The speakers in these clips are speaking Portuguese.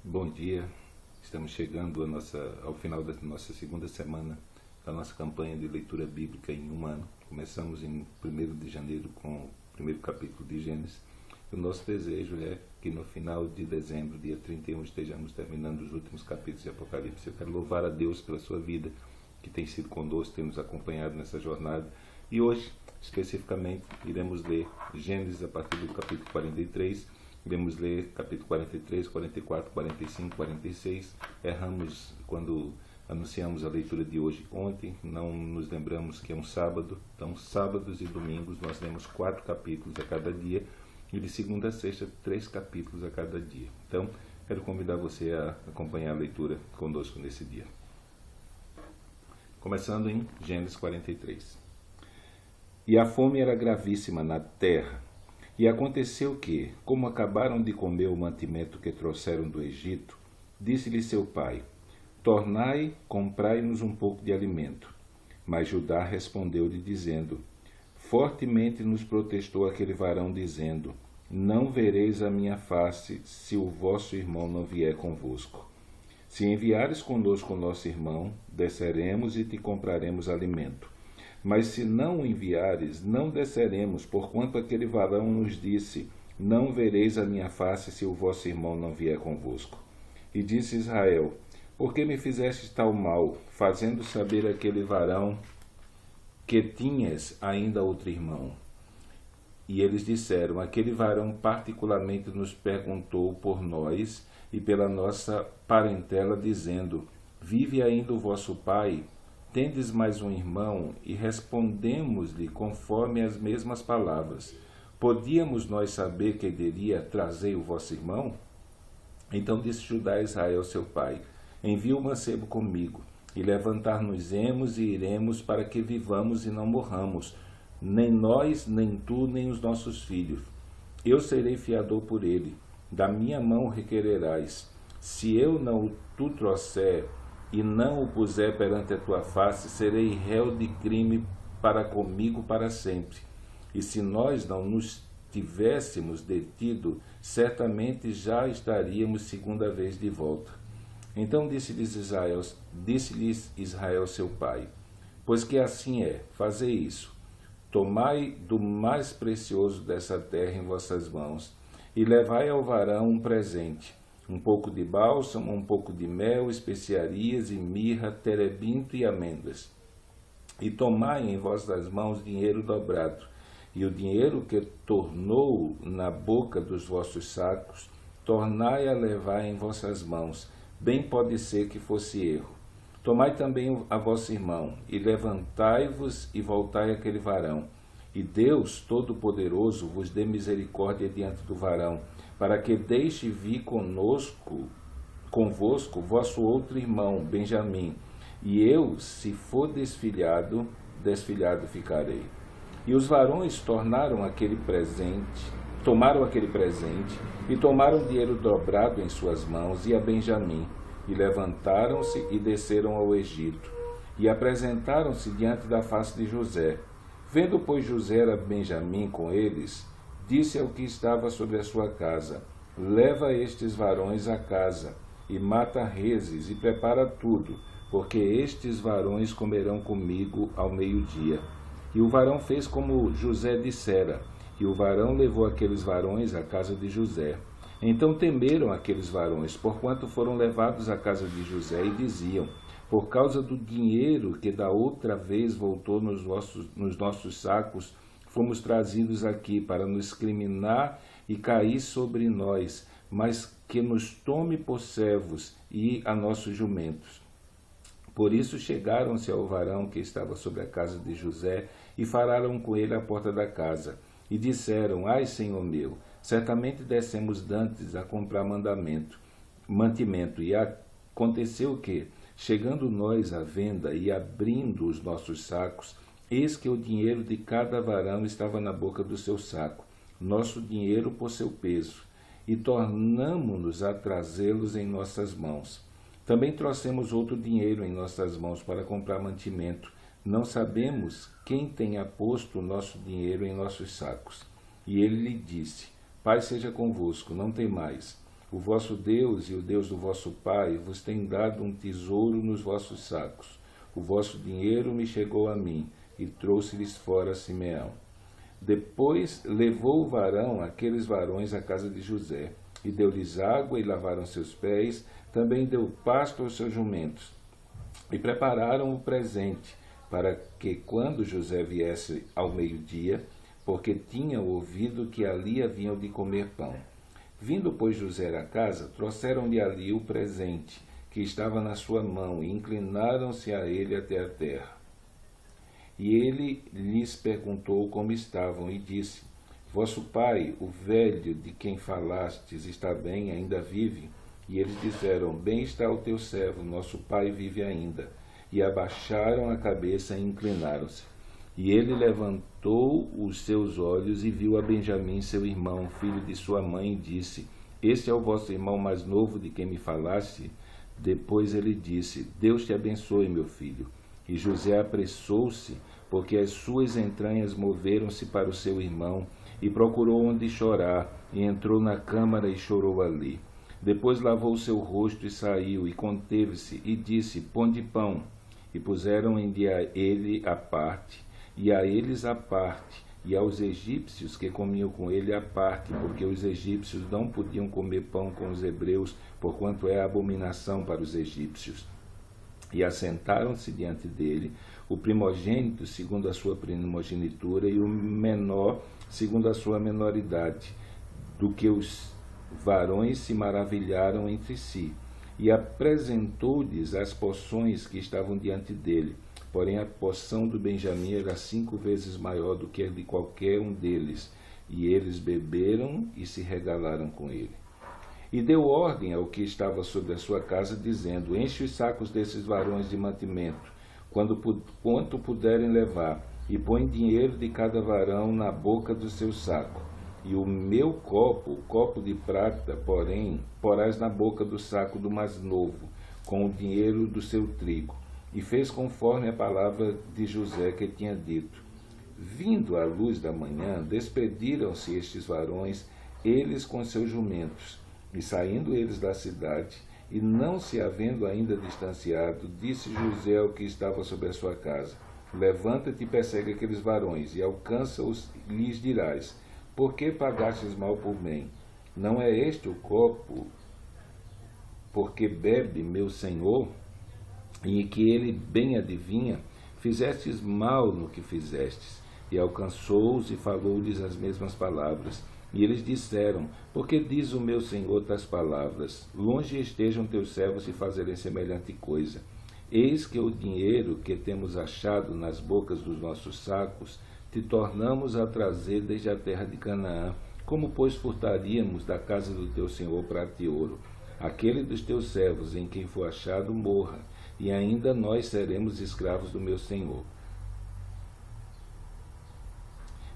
Bom dia, estamos chegando ao final da nossa segunda semana da nossa campanha de leitura bíblica em um ano. Começamos em 1º de janeiro com o primeiro capítulo de Gênesis. E o nosso desejo é que no final de dezembro, dia 31, estejamos terminando os últimos capítulos de Apocalipse. Eu quero louvar a Deus pela sua vida, que tem sido conosco, tem nos acompanhado nessa jornada. E hoje, especificamente, iremos ler Gênesis a partir do capítulo 43. Iremos ler capítulo 43, 44, 45, 46. Erramos quando anunciamos a leitura de hoje ontem, não nos lembramos que é um sábado. Então, sábados e domingos, nós lemos 4 capítulos a cada dia, e de segunda a sexta, 3 capítulos a cada dia. Então, quero convidar você a acompanhar a leitura conosco nesse dia. Começando em Gênesis 43. E a fome era gravíssima na terra. E aconteceu que, como acabaram de comer o mantimento que trouxeram do Egito, disse-lhe seu pai: Tornai, comprai-nos um pouco de alimento. Mas Judá respondeu-lhe, dizendo: Fortemente nos protestou aquele varão, dizendo: Não vereis a minha face, se o vosso irmão não vier convosco. Se enviares conosco o nosso irmão, desceremos e te compraremos alimento. Mas se não o enviares, não desceremos, porquanto aquele varão nos disse: Não vereis a minha face, se o vosso irmão não vier convosco. E disse Israel: Por que me fizestes tal mal, fazendo saber aquele varão que tinhas ainda outro irmão? E eles disseram: Aquele varão particularmente nos perguntou por nós e pela nossa parentela, dizendo: Vive ainda o vosso pai? Tendes mais um irmão? E respondemos-lhe conforme as mesmas palavras. Podíamos nós saber que diria: Trazei o vosso irmão? Então disse Judá a Israel seu pai: Envia o mancebo comigo, e levantar-nos-emos e iremos, para que vivamos e não morramos, nem nós, nem tu, nem os nossos filhos. Eu serei fiador por ele, da minha mão requererás. Se eu não tu trouxer e não o puser perante a tua face, serei réu de crime para comigo para sempre. E se nós não nos tivéssemos detido, certamente já estaríamos segunda vez de volta. Então disse-lhes Israel seu pai: Pois que assim é, fazei isso. Tomai do mais precioso dessa terra em vossas mãos, e levai ao varão um presente: um pouco de bálsamo, um pouco de mel, especiarias e mirra, terebinto e amêndoas. E tomai em vossas mãos dinheiro dobrado, e o dinheiro que tornou na boca dos vossos sacos, tornai a levar em vossas mãos. Bem pode ser que fosse erro. Tomai também a vosso irmão, e levantai-vos e voltai àquele varão. E Deus Todo-Poderoso vos dê misericórdia diante do varão, para que deixe vir convosco vosso outro irmão, Benjamim, e eu, se for desfilhado ficarei. E os varões tomaram aquele presente, e tomaram dinheiro dobrado em suas mãos, e a Benjamim, e levantaram-se e desceram ao Egito, e apresentaram-se diante da face de José. Vendo, pois, José a Benjamim com eles, disse ao que estava sobre a sua casa: Leva estes varões à casa, e mata reses, e prepara tudo, porque estes varões comerão comigo ao meio-dia. E o varão fez como José dissera, e o varão levou aqueles varões à casa de José. Então temeram aqueles varões, porquanto foram levados à casa de José, e diziam: Por causa do dinheiro que da outra vez voltou nos nossos sacos, fomos trazidos aqui para nos criminar e cair sobre nós, mas que nos tome por servos e a nossos jumentos. Por isso chegaram-se ao varão que estava sobre a casa de José e falaram com ele à porta da casa. E disseram: Ai, senhor meu, certamente descemos dantes a comprar mantimento. E aconteceu que, chegando nós à venda e abrindo os nossos sacos, eis que o dinheiro de cada varão estava na boca do seu saco, nosso dinheiro por seu peso, e tornamo-nos a trazê-los em nossas mãos. Também trouxemos outro dinheiro em nossas mãos para comprar mantimento. Não sabemos quem tenha posto o nosso dinheiro em nossos sacos. E ele lhe disse: Pai seja convosco, não temais. O vosso Deus e o Deus do vosso pai vos tem dado um tesouro nos vossos sacos. O vosso dinheiro me chegou a mim, e trouxe-lhes fora Simeão. Depois levou o varão aqueles varões à casa de José, e deu-lhes água e lavaram seus pés, também deu pasto aos seus jumentos. E prepararam o presente, para que quando José viesse ao meio-dia, porque tinham ouvido que ali haviam de comer pão. Vindo, pois, José à casa, trouxeram-lhe ali o presente, que estava na sua mão, e inclinaram-se a ele até a terra. E ele lhes perguntou como estavam, e disse: Vosso pai, o velho de quem falastes, está bem, ainda vive? E eles disseram: Bem está o teu servo, nosso pai vive ainda. E abaixaram a cabeça e inclinaram-se. E ele levantou os seus olhos e viu a Benjamim, seu irmão, filho de sua mãe, e disse: Este é o vosso irmão mais novo de quem me falaste? Depois ele disse: Deus te abençoe, meu filho. E José apressou-se, porque as suas entranhas moveram-se para o seu irmão, e procurou onde chorar, e entrou na câmara e chorou ali. Depois lavou o seu rosto e saiu, e conteve-se, e disse: Ponde pão. E puseram ele à parte, e a eles à parte, e aos egípcios que comiam com ele à parte, porque os egípcios não podiam comer pão com os hebreus, porquanto é abominação para os egípcios. E assentaram-se diante dele o primogênito segundo a sua primogenitura e o menor segundo a sua menoridade, do que os varões se maravilharam entre si. E apresentou-lhes as porções que estavam diante dele. Porém a porção do Benjamim era 5 vezes maior do que a de qualquer um deles. E eles beberam e se regalaram com ele. E deu ordem ao que estava sobre a sua casa, dizendo: Enche os sacos desses varões de mantimento, quanto puderem levar, e põe dinheiro de cada varão na boca do seu saco. E o meu copo, o copo de prata, porém, porás na boca do saco do mais novo, com o dinheiro do seu trigo. E fez conforme a palavra de José que tinha dito. Vindo à luz da manhã, despediram-se estes varões, eles com seus jumentos. E saindo eles da cidade, e não se havendo ainda distanciado, disse José ao que estava sobre a sua casa: Levanta-te e persegue aqueles varões, e alcança-os, e lhes dirás: Por que pagastes mal por bem? Não é este o copo porque bebe meu senhor? E que ele bem adivinha, fizestes mal no que fizestes. E alcançou-os e falou-lhes as mesmas palavras. E eles disseram: Por que diz o meu senhor tais palavras? Longe estejam teus servos de fazerem semelhante coisa. Eis que o dinheiro que temos achado nas bocas dos nossos sacos, te tornamos a trazer desde a terra de Canaã. Como, pois, furtaríamos da casa do teu senhor prata e ouro? Aquele dos teus servos em quem for achado morra, e ainda nós seremos escravos do meu senhor.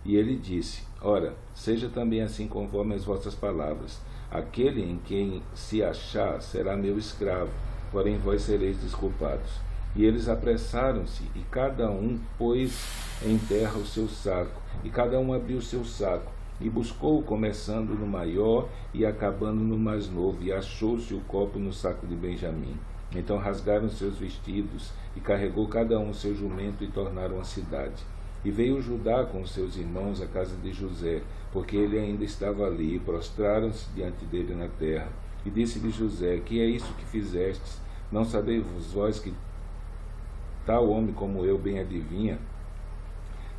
E ele disse: Ora, seja também assim conforme as vossas palavras. Aquele em quem se achar será meu escravo, porém vós sereis desculpados. E eles apressaram-se, e cada um pôs em terra o seu saco, e cada um abriu o seu saco, e buscou, começando no maior e acabando no mais novo, e achou-se o copo no saco de Benjamim. Então rasgaram seus vestidos, e carregou cada um seu jumento, e tornaram à cidade. E veio Judá com os seus irmãos à casa de José, porque ele ainda estava ali, e prostraram-se diante dele na terra. E disse-lhe José: Que é isso que fizestes? Não sabeis vós que tal homem como eu bem adivinha?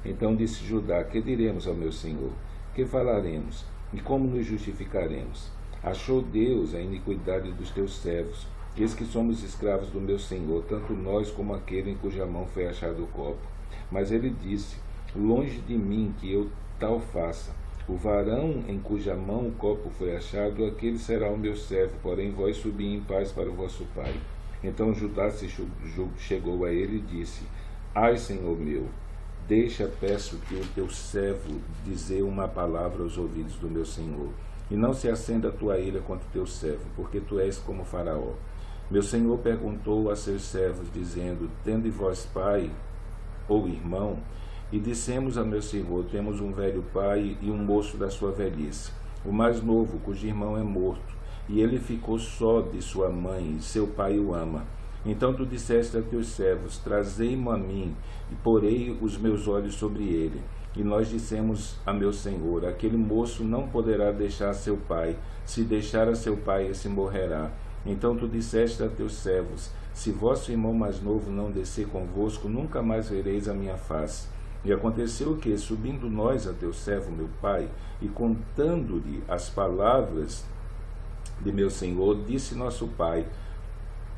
Então disse Judá: Que diremos ao meu senhor? Que falaremos? E como nos justificaremos? Achou Deus a iniquidade dos teus servos. Eis que somos escravos do meu senhor, tanto nós como aquele em cuja mão foi achado o copo. Mas ele disse: Longe de mim que eu tal faça. O varão em cuja mão o copo foi achado, aquele será o meu servo, porém vós subi em paz para o vosso pai. Então Judá se chegou a ele e disse: Ai, senhor meu, deixa, peço, que o teu servo dizer uma palavra aos ouvidos do meu senhor, e não se acenda a tua ira contra o teu servo, porque tu és como Faraó. Meu senhor perguntou a seus servos, dizendo: Tende vós pai ou irmão? E dissemos a meu senhor: Temos um velho pai e um moço da sua velhice, o mais novo, cujo irmão é morto, e ele ficou só de sua mãe, e seu pai o ama. Então tu disseste a teus servos, trazei-mo a mim, e porei os meus olhos sobre ele. E nós dissemos a meu senhor, aquele moço não poderá deixar seu pai, se deixar a seu pai, esse morrerá. Então tu disseste a teus servos, se vosso irmão mais novo não descer convosco, nunca mais vereis a minha face. E aconteceu que, subindo nós a teu servo, meu pai, e contando-lhe as palavras de meu senhor, disse nosso pai,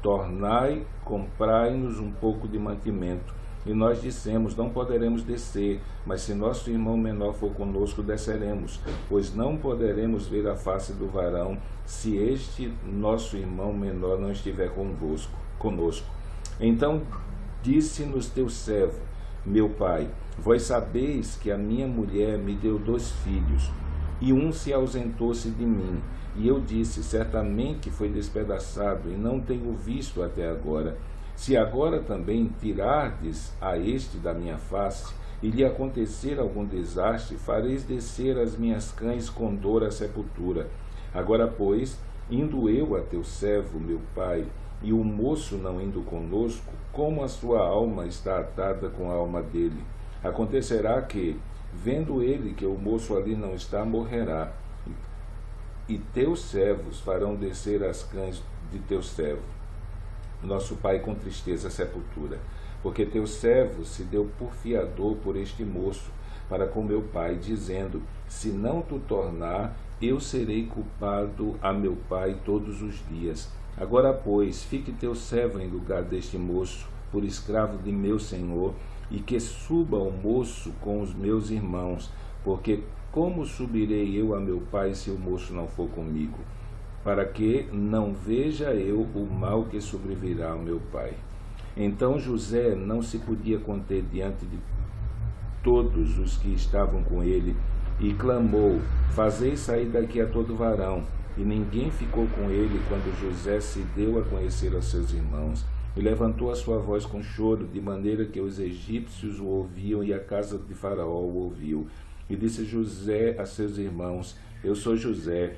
tornai, comprai-nos um pouco de mantimento. E nós dissemos, não poderemos descer, mas se nosso irmão menor for conosco, desceremos, pois não poderemos ver a face do varão, se este nosso irmão menor não estiver conosco. Então disse-nos teu servo, meu pai, vós sabeis que a minha mulher me deu 2 filhos, e um se ausentou-se de mim. E eu disse, certamente foi despedaçado, e não tenho visto até agora. Se agora também tirardes a este da minha face, e lhe acontecer algum desastre, fareis descer as minhas cães com dor à sepultura. Agora, pois, indo eu a teu servo, meu pai, e o moço não indo conosco, como a sua alma está atada com a alma dele? Acontecerá que, vendo ele que o moço ali não está, morrerá. E teus servos farão descer as cães de teu servo, nosso pai, com tristeza à sepultura, porque teu servo se deu por fiador por este moço para com meu pai, dizendo, se não tu tornar, eu serei culpado a meu pai todos os dias. Agora, pois, fique teu servo em lugar deste moço, por escravo de meu senhor, e que suba o moço com os meus irmãos, porque como subirei eu a meu pai se o moço não for comigo? Para que não veja eu o mal que sobrevirá ao meu pai. Então José não se podia conter diante de todos os que estavam com ele, e clamou, fazei sair daqui a todo varão. E ninguém ficou com ele quando José se deu a conhecer aos seus irmãos. E levantou a sua voz com choro, de maneira que os egípcios o ouviam e a casa de Faraó o ouviu. E disse José a seus irmãos, eu sou José,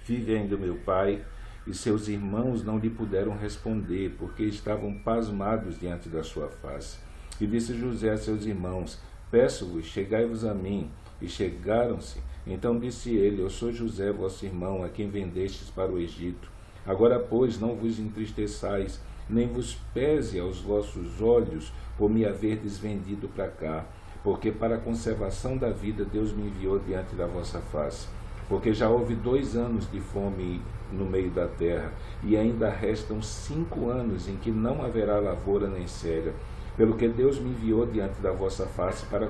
vive ainda meu pai. E seus irmãos não lhe puderam responder, porque estavam pasmados diante da sua face. E disse José a seus irmãos, peço-vos, chegai-vos a mim. E chegaram-se. Então disse ele, eu sou José, vosso irmão, a quem vendestes para o Egito. Agora, pois, não vos entristeçais, nem vos pese aos vossos olhos por me haverdes vendido para cá, porque para a conservação da vida Deus me enviou diante da vossa face. Porque já houve 2 anos de fome no meio da terra, e ainda restam 5 anos em que não haverá lavoura nem cega, pelo que Deus me enviou diante da vossa face para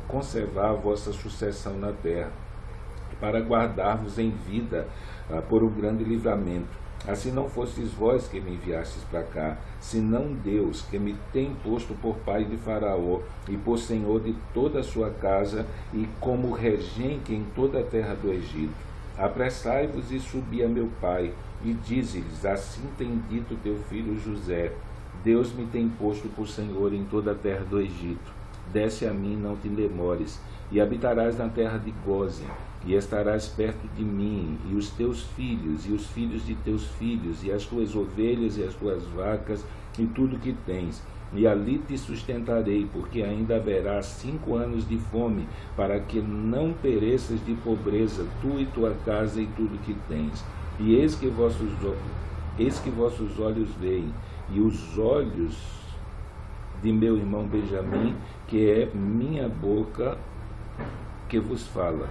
conservar a vossa sucessão na terra, para guardar-vos em vida por um grande livramento. Assim não fostes vós que me enviastes para cá, senão Deus, que me tem posto por pai de Faraó e por senhor de toda a sua casa e como regente em toda a terra do Egito. Apressai-vos e subi a meu pai, e dize-lhes, assim tem dito teu filho José, Deus me tem posto por senhor em toda a terra do Egito. Desce a mim, não te demores, e habitarás na terra de Gósen, e estarás perto de mim, e os teus filhos, e os filhos de teus filhos, e as tuas ovelhas, e as tuas vacas, e tudo que tens. E ali te sustentarei, porque ainda haverá 5 anos de fome, para que não pereças de pobreza, tu e tua casa, e tudo que tens. E eis que vossos olhos veem, e os olhos de meu irmão Benjamim, que é minha boca que vos fala.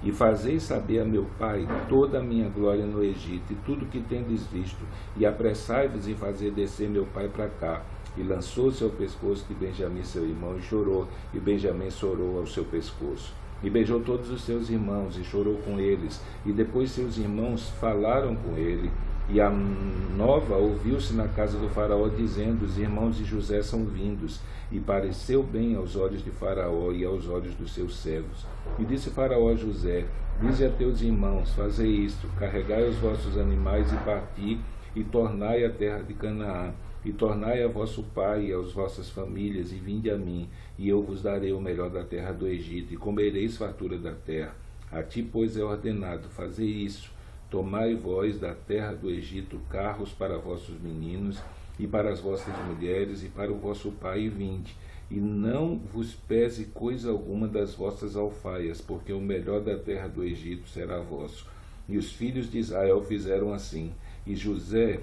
E fazeis saber a meu pai toda a minha glória no Egito, e tudo que tendes visto, e apressai-vos em fazer descer meu pai para cá. E lançou-se ao pescoço de Benjamim seu irmão, e chorou, e Benjamim chorou ao seu pescoço. E beijou todos os seus irmãos, e chorou com eles, e depois seus irmãos falaram com ele, e a nova ouviu-se na casa do Faraó, dizendo, os irmãos de José são vindos, e pareceu bem aos olhos de Faraó e aos olhos dos seus servos. E disse Faraó a José, dize a teus irmãos, fazei isto, carregai os vossos animais e parti, e tornai a terra de Canaã, e tornai a vosso pai e às vossas famílias, e vinde a mim, e eu vos darei o melhor da terra do Egito, e comereis fartura da terra. A ti, pois, é ordenado fazer isso. Tomai vós da terra do Egito carros para vossos meninos, e para as vossas mulheres, e para o vosso pai, e vinde. E não vos pese coisa alguma das vossas alfaias, porque o melhor da terra do Egito será vosso. E os filhos de Israel fizeram assim. E José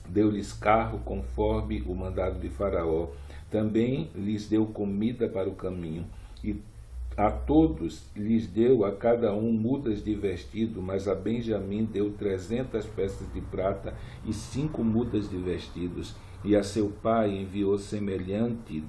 deu-lhes carro conforme o mandado de Faraó. Também lhes deu comida para o caminho. E a todos lhes deu a cada um mudas de vestido, mas a Benjamim deu 300 peças de prata e 5 mudas de vestidos. E a seu pai enviou semelhantemente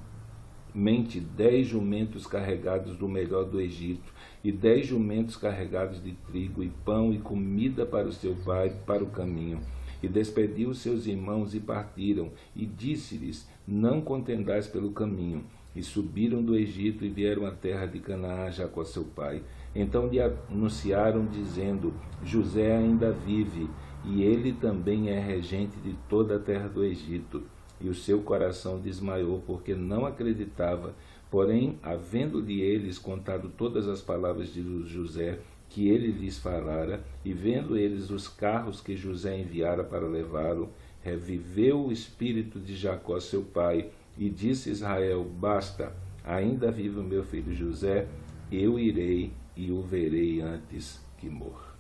10 jumentos carregados do melhor do Egito, e 10 jumentos carregados de trigo e pão e comida para o seu pai para o caminho. E despediu seus irmãos e partiram, e disse-lhes: não contendais pelo caminho. E subiram do Egito e vieram à terra de Canaã, Jacó seu pai. Então lhe anunciaram, dizendo: José ainda vive, e ele também é regente de toda a terra do Egito. E o seu coração desmaiou, porque não acreditava. Porém, havendo-lhe eles contado todas as palavras de José, que ele lhes falara, e vendo eles os carros que José enviara para levá-lo, reviveu o espírito de Jacó seu pai, e disse Israel: basta, ainda vive o meu filho José, eu irei e o verei antes que morra.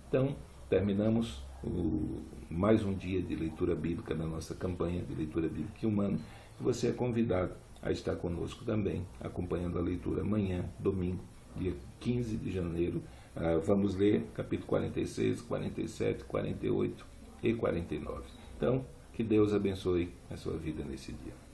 Então, terminamos mais um dia de leitura bíblica na nossa campanha de leitura bíblica humana. Você é convidado a estar conosco também, acompanhando a leitura amanhã, domingo, dia 15 de janeiro. Vamos ler capítulo 46, 47, 48 e 49. Então, que Deus abençoe a sua vida nesse dia.